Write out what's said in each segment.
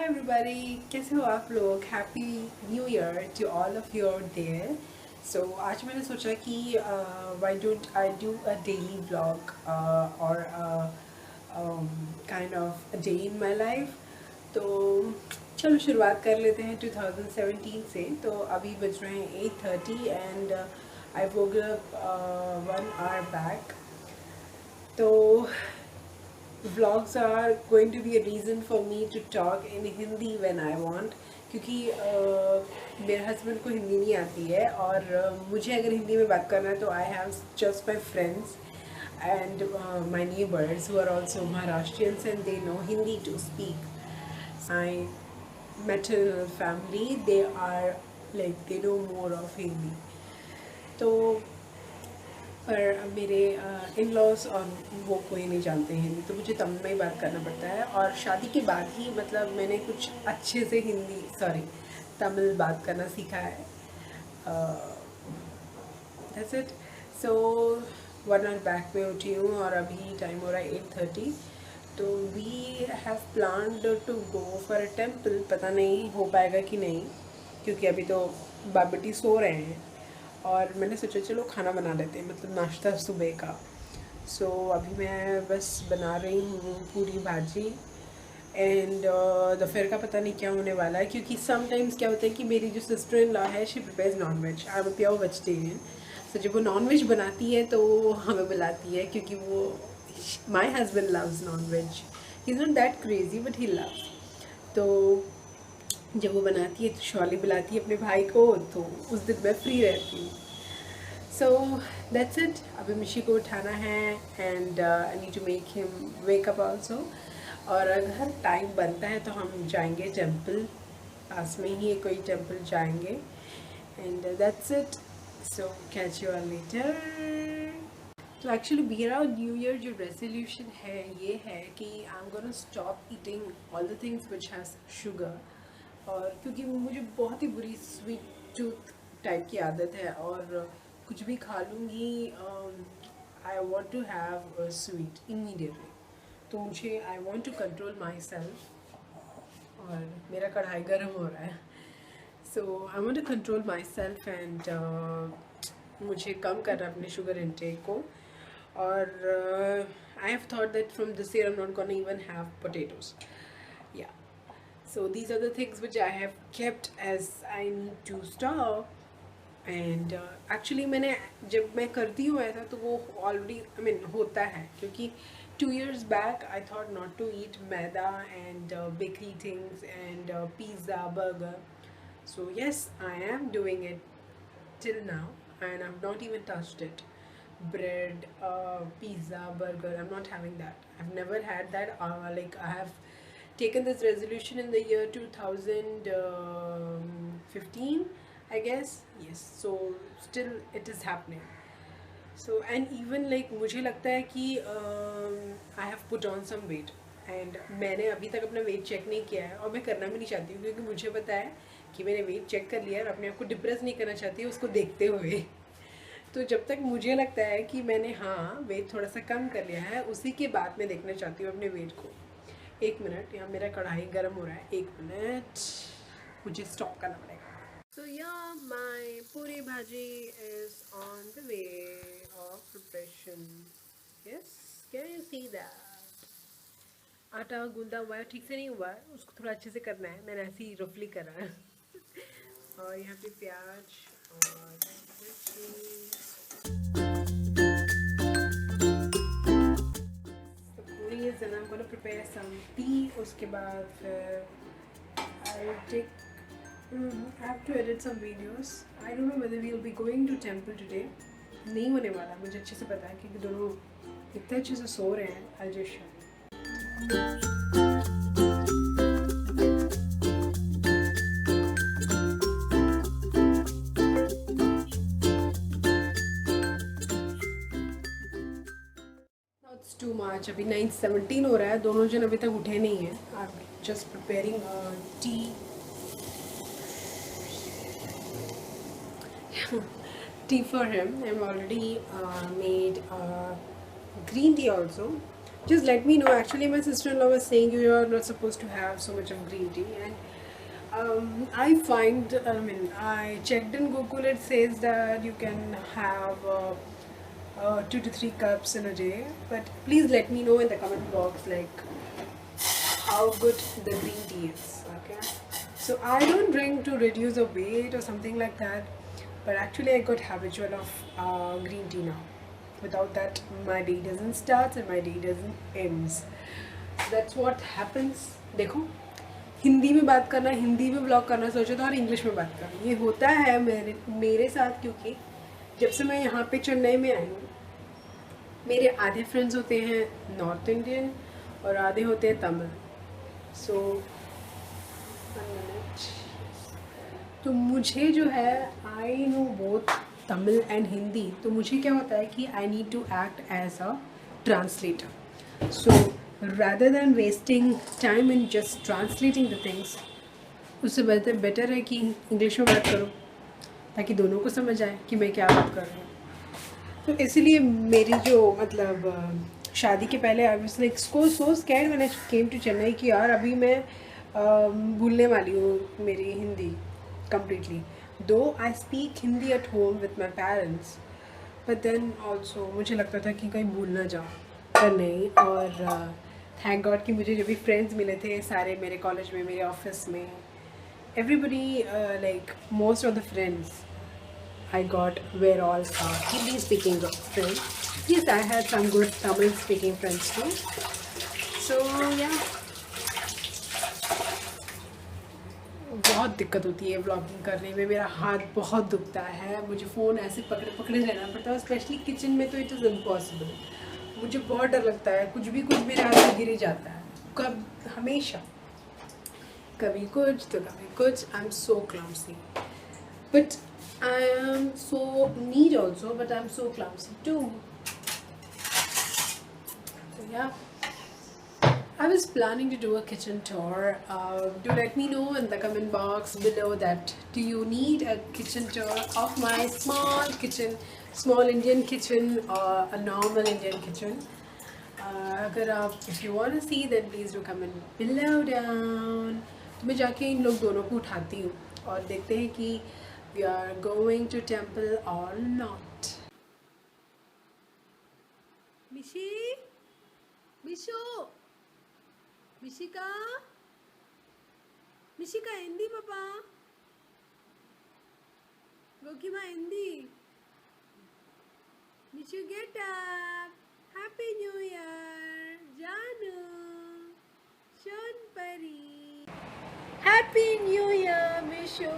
Hi everybody, कैसे हो आप लोग। Happy new year to all of your there. So आज मैंने सोचा कि why don't I do a daily vlog और kind of a day in my life. तो चलो शुरुआत कर लेते हैं 2017 से। तो अभी बज रहे हैं 8:30 and I woke up 1 hour back. तो vlogs are going to be a reason for me to talk in Hindi when I want, क्योंकि मेरे हस्बैंड को हिंदी नहीं आती है और मुझे अगर हिंदी में बात करना है तो I have just my friends and my neighbors who are also Maharashtrians and they know Hindi to speak. My maternal family, they are like they know more of Hindi. तो पर मेरे इन लॉज और वो कोई नहीं जानते हिंदी, तो मुझे तमिल में ही बात करना पड़ता है। और शादी के बाद ही मतलब मैंने कुछ अच्छे से तमिल बात करना सीखा है। That's it. So 1 hour back में उठी हूँ और अभी टाइम हो रहा है 8:30। तो we have planned to go for a temple. पता नहीं हो पाएगा कि नहीं, क्योंकि अभी तो बाबटी सो रहे हैं और मैंने सोचा चलो खाना बना लेते हैं, मतलब नाश्ता सुबह का। सो अभी मैं बस बना रही हूँ पूरी भाजी एंड दोपहर का पता नहीं क्या होने वाला है, क्योंकि समटाइम्स क्या होता है कि मेरी जो सिस्टर इन लॉ है she prepares non veg. I am a pure vegetarian. So जब वो नॉन वेज बनाती है तो वो हमें बुलाती है, क्योंकि वो my husband loves non veg. He is not that crazy but he loves. तो जब वो बनाती है तो शॉली बुलाती है अपने भाई को, तो उस दिन मैं फ्री रहती हूँ। So that's it. अभी मिशी को उठाना है and I need to make him wake up also. और अगर टाइम बनता है तो हम जाएंगे टेम्पल, पास में ही है कोई टेम्पल, जाएंगे and that's it. So catch you all later. तो एक्चुअली मेरा न्यू ईयर जो रेजोल्यूशन है ये है कि I am gonna stop eating all the things which has sugar. और क्योंकि मुझे बहुत ही बुरी स्वीट टूथ टाइप की आदत है और कुछ भी खा लूँगी I want to have sweet immediately. तो मुझे I want to control myself. और मेरा कढ़ाई गर्म हो रहा है। So I want to control myself and मुझे कम करना अपने शुगर इंटेक को। और I have thought that from this year I am not gonna even have potatoes. या so these are the things which I have kept as I need to stop। and actually मैंने जब मैं करती हूँ ऐसा तो वो already I mean होता है, क्योंकि 2 years back I thought not to eat maida and bakery things and pizza, burger. So yes, I am doing it till now and I've not even touched it. Bread, pizza, burger, I'm not having that. I've never had that. Like I have taken this resolution in the year 2015, I guess. Yes, so still it is happening. So and even like मुझे लगता है कि I have put on some weight and मैंने अभी तक अपना wait check नहीं किया है और मैं करना भी नहीं चाहती हूँ, क्योंकि मुझे पता है कि मैंने वेट चेक कर लिया और अपने आप को डिप्रेस नहीं करना चाहती हूँ उसको देखते हुए। तो जब तक मुझे लगता है कि मैंने वेट थोड़ा सा कम कर लिया है, उसी के बाद मैं देखना चाहती हूँ अपने वेट को। 1 मिनट, यहाँ मेरा कढ़ाई गर्म हो रहा है, 1 मिनट मुझे स्टॉप करना पड़ेगा। सो या माई पूरी भाजी is on the way of preparation. Yes, can you see that? आटा गूंदा हुआ है, ठीक से नहीं हुआ है, उसको थोड़ा अच्छे से करना है। मैंने ऐसे ही रफली करा है। और यहाँ पे प्याज और पूरी is and I'm going to prepare some tea. उसके बाद फिर I'll take I have to edit some videos. I don't know whether we'll be going to temple today. नहीं होने वाला, मुझे अच्छे से पता है, क्योंकि दोनों इतने अच्छे से सो रहे हैं। I'll just show you. It's too much. अभी 9:17 हो रहा है, दोनों जन अभी तक उठे नहीं हैं। I'm just preparing tea. Tea for him. I'm already made green tea also. just let me know. Actually, my sister-in-law was saying you are not supposed to have so much of green tea, and I find, I mean, I checked in Google. It says that you can have 2 to 3 cups in a day. But please let me know in the comment box, like how good the green tea is. Okay. So I don't drink to reduce the weight or something like that. But actually, I got habitual of green tea now. Without that, my day doesn't start and my day doesn't ends. That's what happens. देखो, हिंदी में बात करना, हिंदी में blog करना सोचा था और English में बात करना, ये होता है मेरे साथ, क्योंकि जब से मैं यहाँ पे चेन्नई में आई हूँ, मेरे आधे फ्रेंड्स होते हैं नॉर्थ इंडियन और आधे होते हैं तमिल. सो तो मुझे जो है, I know both Tamil and Hindi, तो मुझे क्या होता है कि I need to act as a translator. So rather than wasting time in just translating the things, उससे बेटर है कि इंग्लिश में बात करो ताकि दोनों को समझ आए कि मैं क्या बात कर रही हूँ. तो इसलिए मेरी जो मतलब शादी के पहले I was like so scared when I came to Chennai कि यार अभी मैं भूलने वाली हूँ मेरी Hindi completely. Though I speak Hindi at home with my parents, but then also मुझे लगता था कि कहीं भूल ना जाओ, पर नहीं. और थैंक गॉड कि मुझे जो भी फ्रेंड्स मिले थे सारे मेरे कॉलेज में, मेरे ऑफिस में, everybody like most of the friends I got were all Hindi speaking friends. Yes, I had some good Tamil speaking friends too. So yeah, बहुत दिक्कत होती है व्लॉगिंग करने में. मेरा हाथ बहुत दुखता है, मुझे फ़ोन ऐसे पकड़े पकड़े रहना पड़ता है, स्पेशली किचन में तो इट इज़ इम्पॉसिबल. मुझे बहुत डर लगता है, कुछ मेरे हाथ से गिर ही जाता है, कब हमेशा कभी कुछ तो कभी कुछ. I am so clumsy, but I am so neat also, but I'm so clumsy too. So yeah, I was planning to do a kitchen tour. Do let me know in the comment box below that do you need a kitchen tour of my small kitchen, small Indian kitchen or a normal Indian kitchen. अगर आप if you want to see then please do comment below down. तो मैं जाके इन लोग दोनों को उठाती हूँ और देखते हैं कि we are going to temple or not. Mishi? Mishu? Mishika? Mishika, Hindi, Papa? Gokima, Hindi? Mishu, get up. Happy New Year. Janu. Shonpari. Happy New Year, Mishu.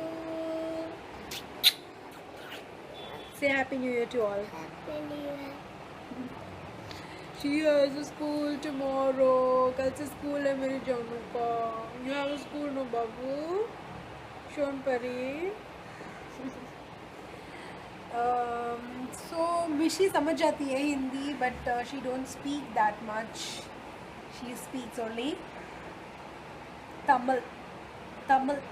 Say Happy New Year to all. Happy New Year. She has a school tomorrow. कल से school है मेरे जानू का. You have a school no Babu? शोनपरी. So मिशी समझ जाती है Hindi, but she don't speak that much. She speaks only Tamil. Tamil.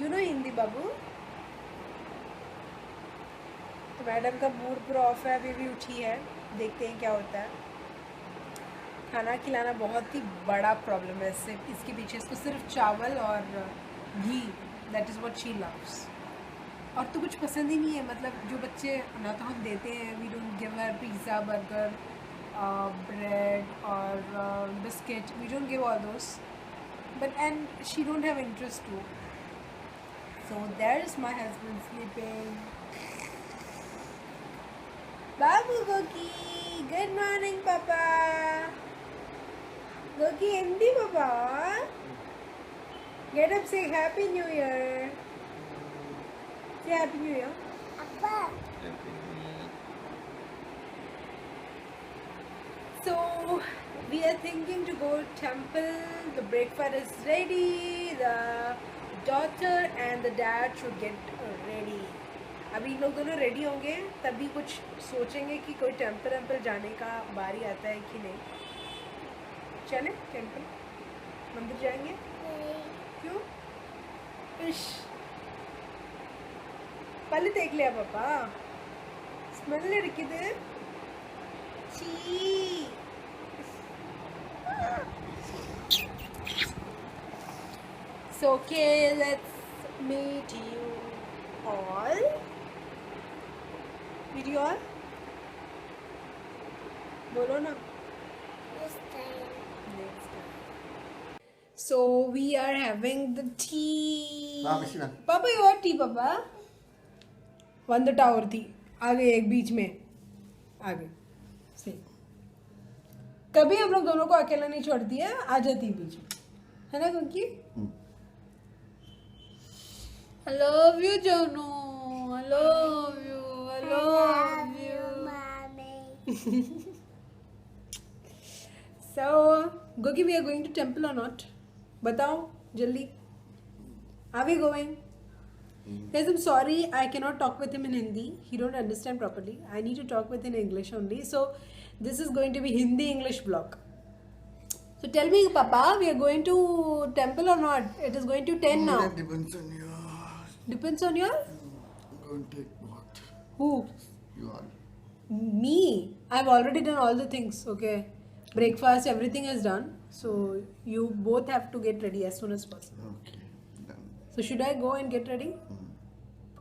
You know Hindi बाबू? तो मैडम का मूड पूरा ऑफ है, अभी भी उठी है, देखते हैं क्या होता है. खाना खिलाना बहुत ही बड़ा प्रॉब्लम है इसके पीछे. इसको सिर्फ चावल और घी, that is what she loves. और तो कुछ पसंद ही नहीं है. मतलब जो बच्चे ना तो हम देते हैं, we don't give her pizza, burger, bread और biscuit, we don't give all those, but and she don't have interest to. So there is my husband sleeping. Babu Goki, good morning, Papa. Goki, Hindi, Papa. Get up, say Happy New Year. Say Happy New Year. Appa. So, we are thinking to go temple. The breakfast is ready. The daughter and the dad should get ready. अभी लोग दोनों ready होंगे तभी कुछ सोचेंगे कि कोई temple जाने का बारी आता है कि नहीं. चले टेम्पल, मंदिर जाएंगे. क्यों? इश, पहले देख लिया पापा. स्मेल लड़की दे. ची So okay, let's meet you all. Meet you all. बोलो ना. This time. Next time. So we are having the tea. Papa, your tea, Papa. One the tower tea. आगे एक बीच में. आगे. See. कभी हम लोग दोनों को अकेला नहीं छोड़ती है. आ जाती है बीच में. है ना kunki? I love you, Janu. I love you. I love you. Mommy. So, Gogi, we are going to temple or not? Batao, jaldi. Are we going? Guys, I'm sorry, I cannot talk with him in Hindi. He don't understand properly. I need to talk with him in English only. So, this is going to be Hindi-English vlog. So, tell me, Papa, we are going to temple or not? It is going to 10 now. That depends on your. Depends on your? Going to take what? Who? You are. Me. I've already done all the things, okay? Breakfast, everything is done. So, you both have to get ready as soon as possible. Okay. Done. So, should I go and get ready?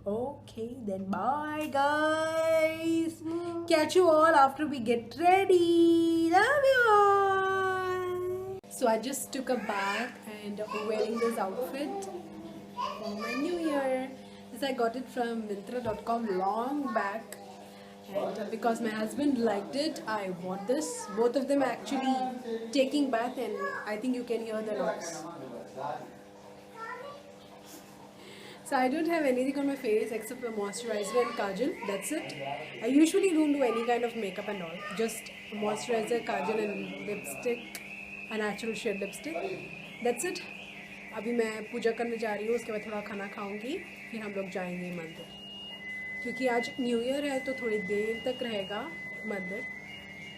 Okay, then bye, guys. Catch you all after we get ready. Love you all. So, I just took a bath and wearing this outfit for my new year. This I got it from Myntra.com long back. And because my husband liked it, I bought this. Both of them are actually taking bath, and I think you can hear the noise. So I don't have anything on my face except for moisturizer and kajal. That's it. I usually don't do any kind of makeup and all. Just moisturizer, kajal and lipstick, a natural shade lipstick. That's it. अभी मैं पूजा करने जा रही हूँ. उसके बाद थोड़ा खाना खाऊंगी. फिर हम लोग जाएंगे मंदिर. क्योंकि आज न्यू ईयर है तो थोड़ी देर तक रहेगा मंदिर.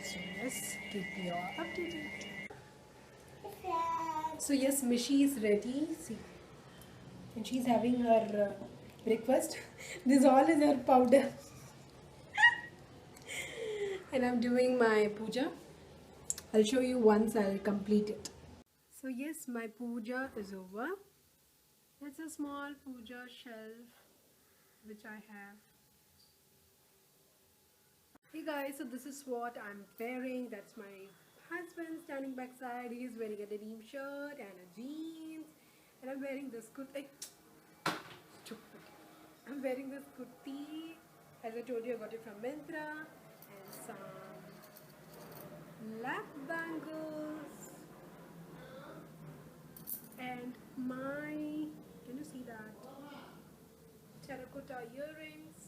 So yes, keep you all updated. So yes, Mishi is ready. See, and she's having her breakfast. This all is her powder. And I'm doing my puja. I'll show you once I'll complete it. So yes, my puja is over. It's a small puja shelf which I have. Hey guys, so this is what I'm wearing. That's my husband standing backside. He is wearing a denim shirt and a jeans, and I'm wearing this kurti. I'm wearing this kurti. As I told you, I got it from Myntra, and some lap bangles, and my, can you see that, terracotta earrings,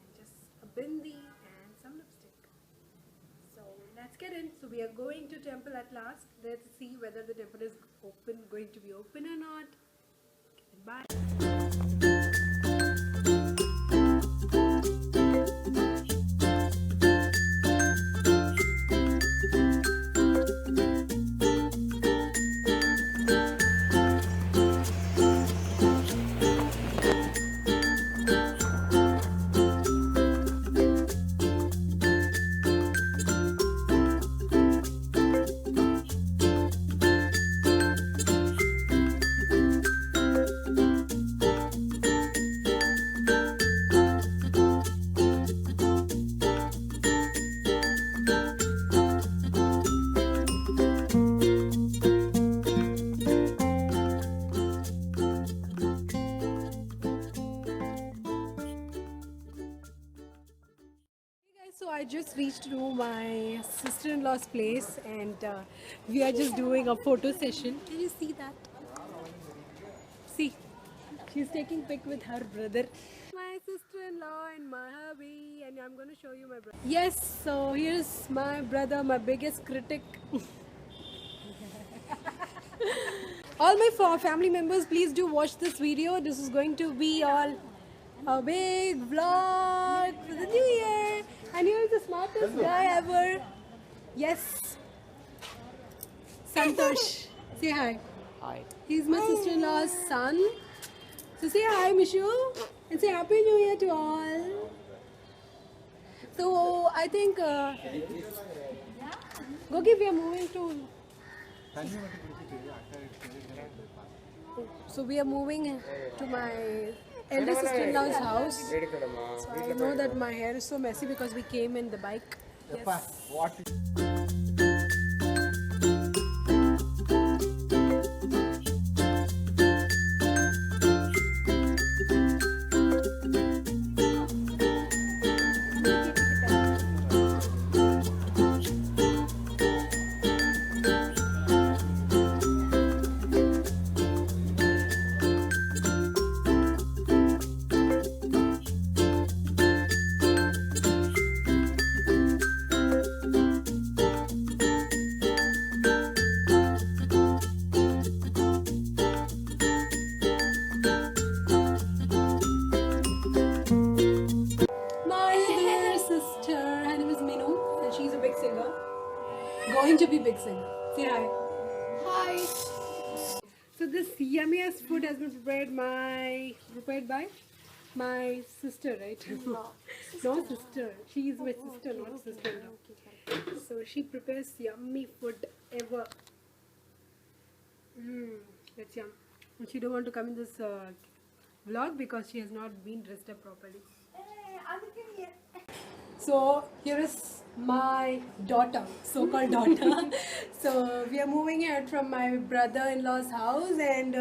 and just a bindi and some lipstick. So let's get in. So we are going to temple at last. Let's see whether the temple is going to be open or not. Bye. So I just reached to my sister-in-law's place, and we are just doing a photo session. Can you see that? See, she's taking pic with her brother. My sister-in-law and my hubby, and I'm gonna show you my brother. Yes, so here's my brother, my biggest critic. All my family members, please do watch this video. This is going to be all a big vlog for the new year. And here's the smartest guy ever. Yes. Santosh. Say hi. Hi. He's my sister-in-law's son. So say hi, Mishu. And say Happy New Year to all. So I think Gogi, we are moving to. So we are moving to my elder sister-in-law's house. So I know that my hair is so messy because we came in the bike. Yes. Going to be big singer. Say hi. Hi. So this yummiest food has been prepared by my sister, right? No sister. She is my sister, not sister-in-law. So she prepares yummy food ever. That's yum. And she don't want to come in this vlog because she has not been dressed up properly. So here is my daughter, so-called daughter. So we are moving out from my brother-in-law's house, and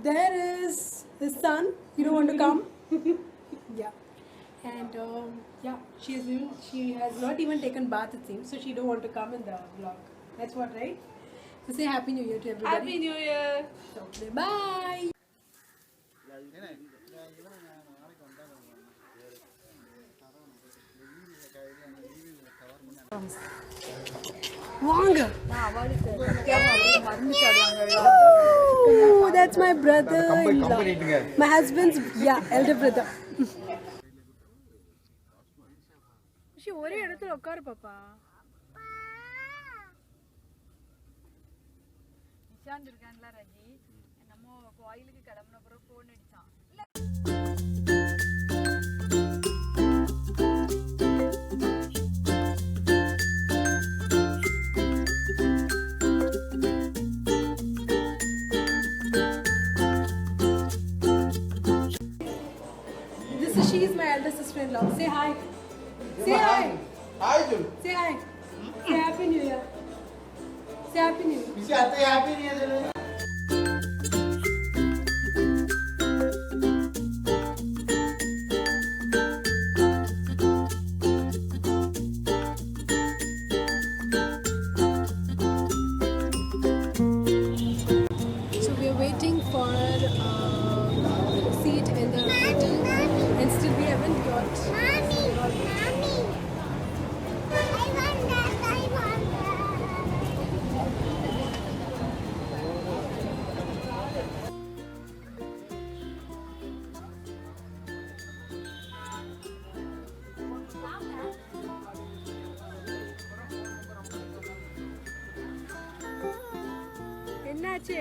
there is his son. You don't want to come? Yeah. And yeah, she has not even taken bath, it seems, so she don't want to come in the vlog. That's what, right? So say Happy New Year to everybody. Happy New Year. So say bye. வாங்க. Oh, that's my brother-in-law. My husband's elder brother. she ஒரே இடத்துல உட்காரு பாப்பா. நிஷாந்த் இருக்கான்ல ரஜி, நம்ம கோயிலுக்கு கிளம்புன அப்புறம் phone அடிச்சான். She is my elder sister-in-law. Say hi. Say hi. Hi, Jul. Say hi. Say Happy New Year. Say Happy New Year. Bisa ate happy New Year dulu. So we are waiting for seat in the hotel, and still we haven't got. Mommy, mommy. I want that. I want that. என்னாச்சு?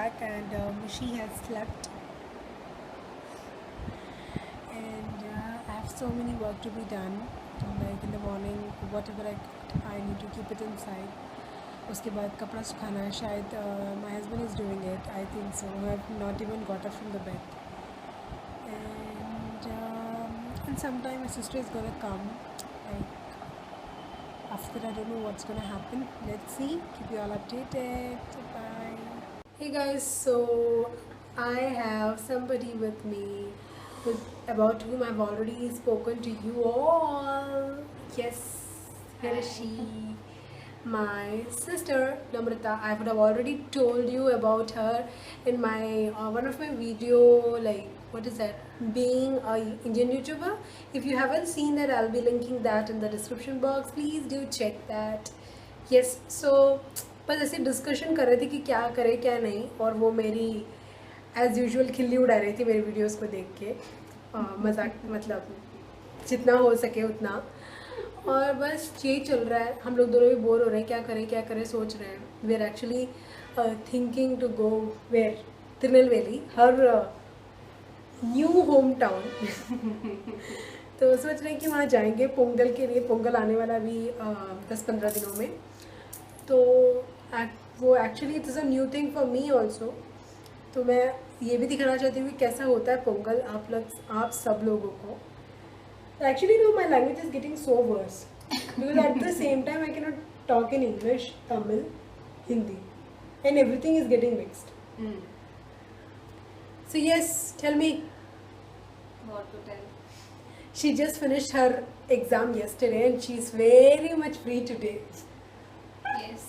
back and she has slept. And I have so many work to be done. Like in the morning, whatever I need to keep it inside. उसके बाद कपड़ा सुखाना है शायद. My husband is doing it. I think so. I have not even got up from the bed. And sometime my sister is gonna come. Like after that, I don't know what's gonna happen. Let's see. Keep you all updated. Bye. Hey guys, so I have somebody with me about whom I've already spoken to you all. Yes, here is she, my sister Namrata. I would have already told you about her in my one of my video, like what is that, being a Indian YouTuber. If you haven't seen that, I'll be linking that in the description box. Please do check that. Yes, so बस ऐसे discussion कर रहे थे कि क्या करे क्या नहीं, और वो मेरी एज यूजुअल खिल्ली उड़ा रही थी मेरी वीडियोस को देख के. मजाक, मतलब जितना हो सके उतना. और बस यही चल रहा है. हम लोग दोनों भी बोर हो रहे हैं, क्या करें सोच रहे हैं. We are actually thinking to go where, Tirunelveli, her new home town. तो सोच रहे हैं कि वहाँ जाएंगे पोंगल के लिए. पोंगल आने वाला भी 10-15 दिनों में. तो वो actually it is a new thing for me also. तो मैं ये भी दिखाना चाहती हूँ कि कैसा होता है पोंगल आप सब लोगों को. Actually no, my language is getting so worse because at the same time I can not talk in English, Tamil, Hindi, and everything is getting mixed. So yes, tell me. What to tell? She just finished her exam yesterday and she's very much free today. Yes.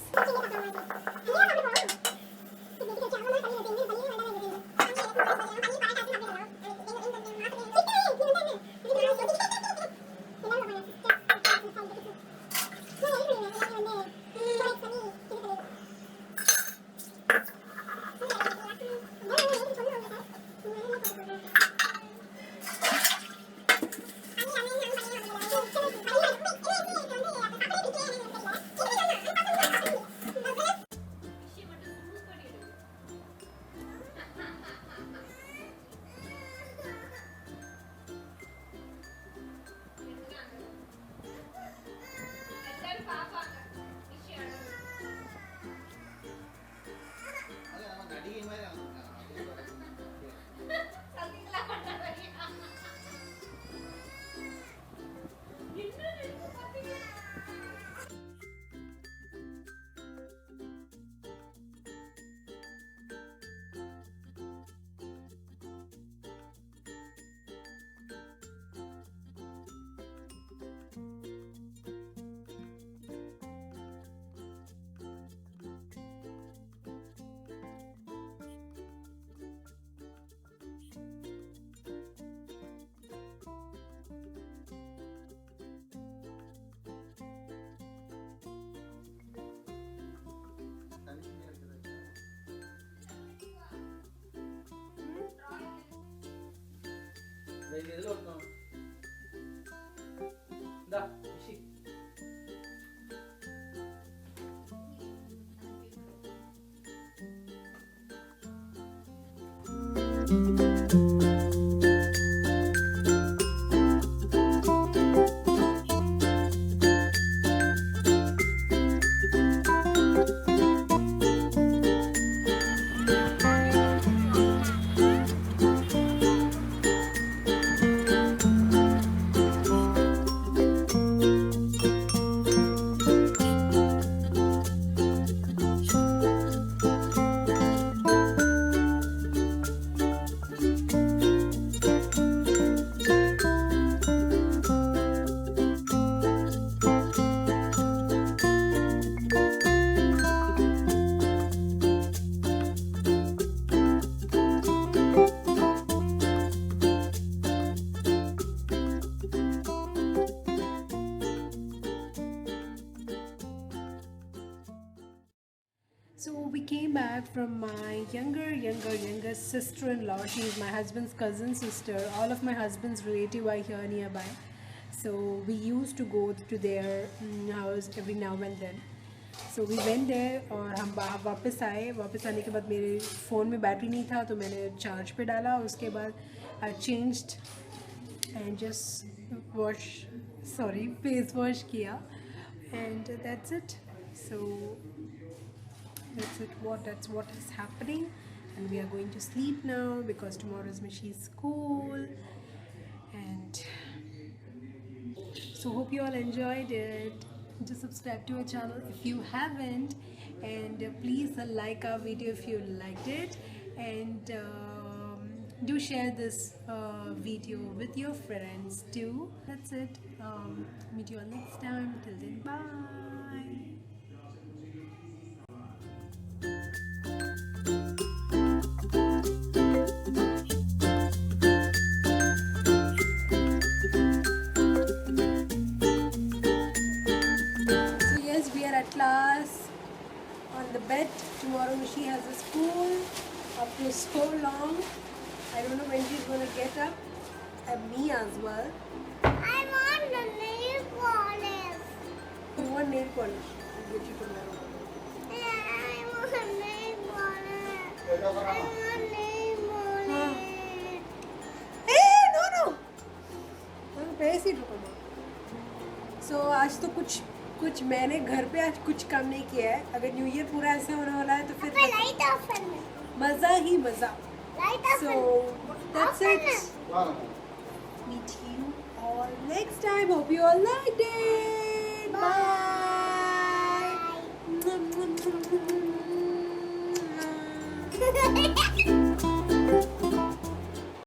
So we came back from my younger sister-in-law. She is my husband's cousin sister. All of my husband's relatives are here nearby. So we used to go to their house every now and then. So we went there और हम वापस आए. वापस आने के बाद मेरे phone में बैटरी नहीं था तो मैंने चार्ज पे डाला. उसके बाद I changed and just face wash किया and that's it. So that's what is happening, and we are going to sleep now because tomorrow is Mishi's school. And so hope you all enjoyed it. Just subscribe to our channel if you haven't, and please like our video if you liked it, and do share this video with your friends too. That's it. Meet you all next time. Till then, bye. At last on the bed. Tomorrow she has a school after so long. I don't know when she's gonna get up, and me as well. I want the nail polish. You want nail polish? I'll get you tomorrow. Yeah, I want nail polish. I want nail polish. Hey, no. पैसे ही रुको. So आज तो कुछ मैंने घर पे आज कुछ काम नहीं किया है. अगर न्यू ईयर पूरा ऐसा होने वाला है तो फिर लाइट ऑफ करना. मज़ा ही मज़ा. Light of So that's it. Meet you all next time. Hope you all liked it. Bye. करना.